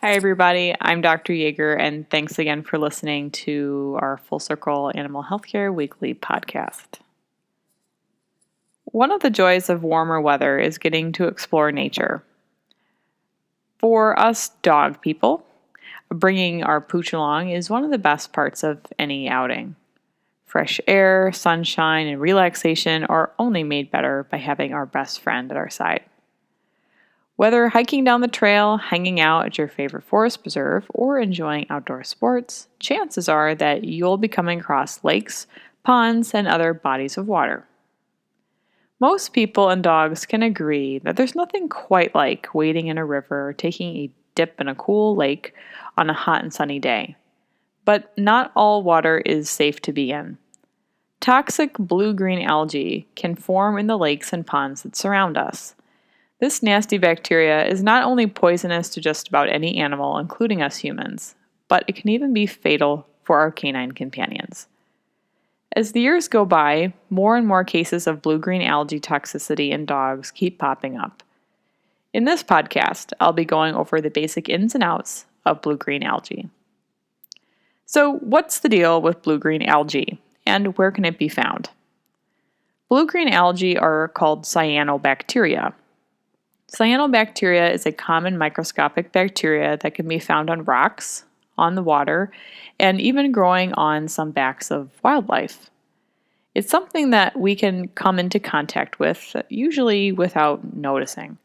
Hi, everybody. I'm Dr. Yeager, and thanks again for listening to our Full Circle Animal Healthcare Weekly podcast. One of the joys of warmer weather is getting to explore nature. For us dog people, bringing our pooch along is one of the best parts of any outing. Fresh air, sunshine, and relaxation are only made better by having our best friend at our side. Whether hiking down the trail, hanging out at your favorite forest preserve, or enjoying outdoor sports, chances are that you'll be coming across lakes, ponds, and other bodies of water. Most people and dogs can agree that there's nothing quite like wading in a river or taking a dip in a cool lake on a hot and sunny day. But not all water is safe to be in. Toxic blue-green algae can form in the lakes and ponds that surround us. This nasty bacteria is not only poisonous to just about any animal, including us humans, but it can even be fatal for our canine companions. As the years go by, more and more cases of blue-green algae toxicity in dogs keep popping up. In this podcast, I'll be going over the basic ins and outs of blue-green algae. So, what's the deal with blue-green algae, and where can it be found? Blue-green algae are called cyanobacteria. Cyanobacteria is a common microscopic bacteria that can be found on rocks, on the water, and even growing on some backs of wildlife. It's something that we can come into contact with, usually without noticing.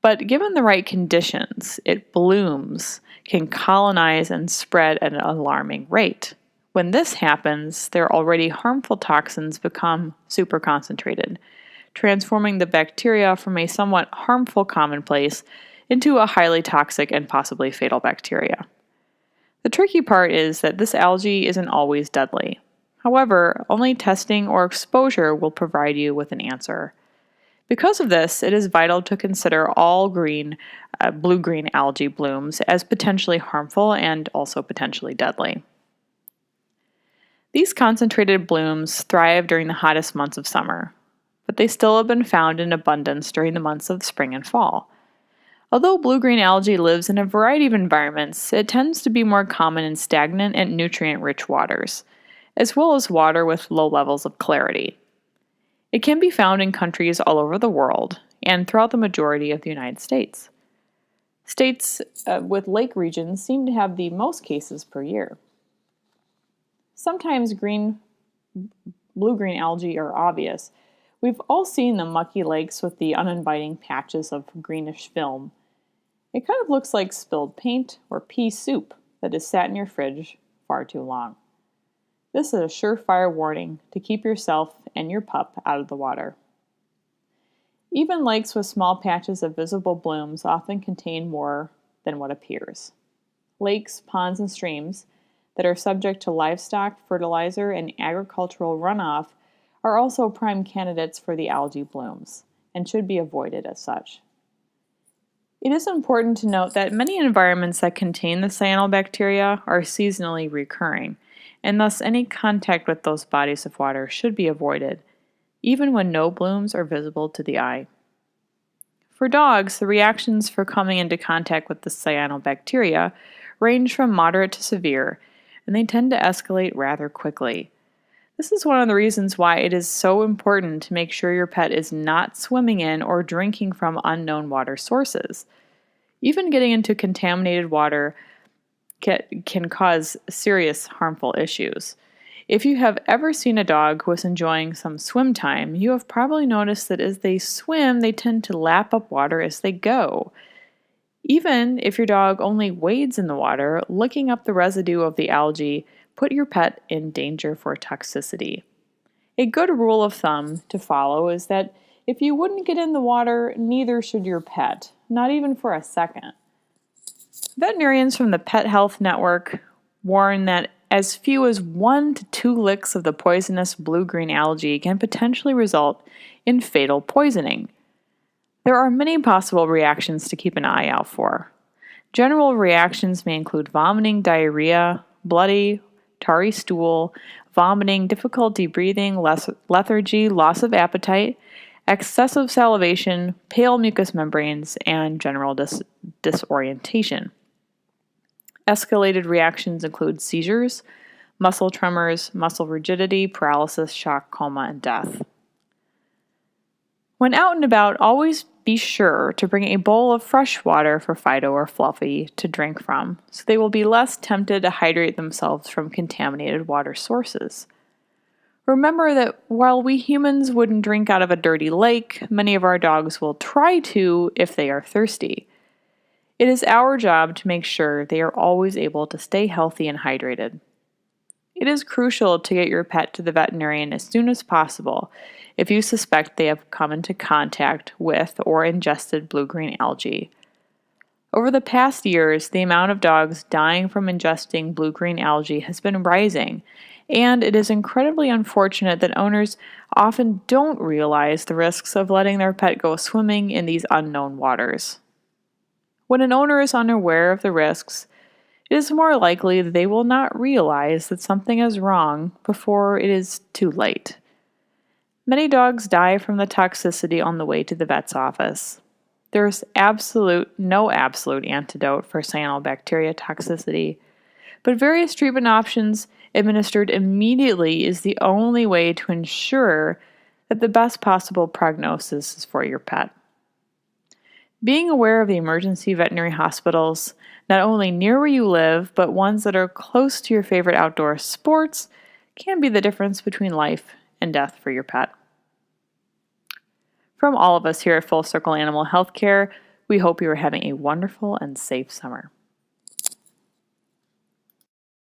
But given the right conditions, it blooms, can colonize and spread at an alarming rate. When this happens, their already harmful toxins become super concentrated, transforming the bacteria from a somewhat harmful commonplace into a highly toxic and possibly fatal bacteria. The tricky part is that this algae isn't always deadly. However, only testing or exposure will provide you with an answer. Because of this, it is vital to consider all blue-green algae blooms as potentially harmful and also potentially deadly. These concentrated blooms thrive during the hottest months of summer, but they still have been found in abundance during the months of spring and fall. Although blue-green algae lives in a variety of environments, it tends to be more common in stagnant and nutrient-rich waters, as well as water with low levels of clarity. It can be found in countries all over the world and throughout the majority of the United States. States with lake regions seem to have the most cases per year. Sometimes blue-green algae are obvious. We've all seen the mucky lakes with the uninviting patches of greenish film. It kind of looks like spilled paint or pea soup that has sat in your fridge far too long. This is a surefire warning to keep yourself and your pup out of the water. Even lakes with small patches of visible blooms often contain more than what appears. Lakes, ponds, and streams that are subject to livestock, fertilizer, and agricultural runoff are also prime candidates for the algae blooms and should be avoided as such. It is important to note that many environments that contain the cyanobacteria are seasonally recurring, and thus any contact with those bodies of water should be avoided, even when no blooms are visible to the eye. For dogs, the reactions for coming into contact with the cyanobacteria range from moderate to severe, and they tend to escalate rather quickly. This is one of the reasons why it is so important to make sure your pet is not swimming in or drinking from unknown water sources. Even getting into contaminated water can cause serious harmful issues. If you have ever seen a dog who is enjoying some swim time, you have probably noticed that as they swim, they tend to lap up water as they go. Even if your dog only wades in the water, licking up the residue of the algae put your pet in danger for toxicity. A good rule of thumb to follow is that if you wouldn't get in the water, neither should your pet, not even for a second. Veterinarians from the Pet Health Network warn that as few as 1 to 2 licks of the poisonous blue-green algae can potentially result in fatal poisoning. There are many possible reactions to keep an eye out for. General reactions may include vomiting, diarrhea, bloody, tarry stool, vomiting, difficulty breathing, lethargy, loss of appetite, excessive salivation, pale mucous membranes, and general disorientation. Escalated reactions include seizures, muscle tremors, muscle rigidity, paralysis, shock, coma, and death. When out and about, always be sure to bring a bowl of fresh water for Fido or Fluffy to drink from, so they will be less tempted to hydrate themselves from contaminated water sources. Remember that while we humans wouldn't drink out of a dirty lake, many of our dogs will try to if they are thirsty. It is our job to make sure they are always able to stay healthy and hydrated. It is crucial to get your pet to the veterinarian as soon as possible if you suspect they have come into contact with or ingested blue-green algae. Over the past years, the amount of dogs dying from ingesting blue-green algae has been rising, and it is incredibly unfortunate that owners often don't realize the risks of letting their pet go swimming in these unknown waters. When an owner is unaware of the risks, it is more likely that they will not realize that something is wrong before it is too late. Many dogs die from the toxicity on the way to the vet's office. There is no absolute antidote for cyanobacteria toxicity, but various treatment options administered immediately is the only way to ensure that the best possible prognosis is for your pet. Being aware of the emergency veterinary hospitals, not only near where you live, but ones that are close to your favorite outdoor sports, can be the difference between life and death for your pet. From all of us here at Full Circle Animal Healthcare, we hope you are having a wonderful and safe summer.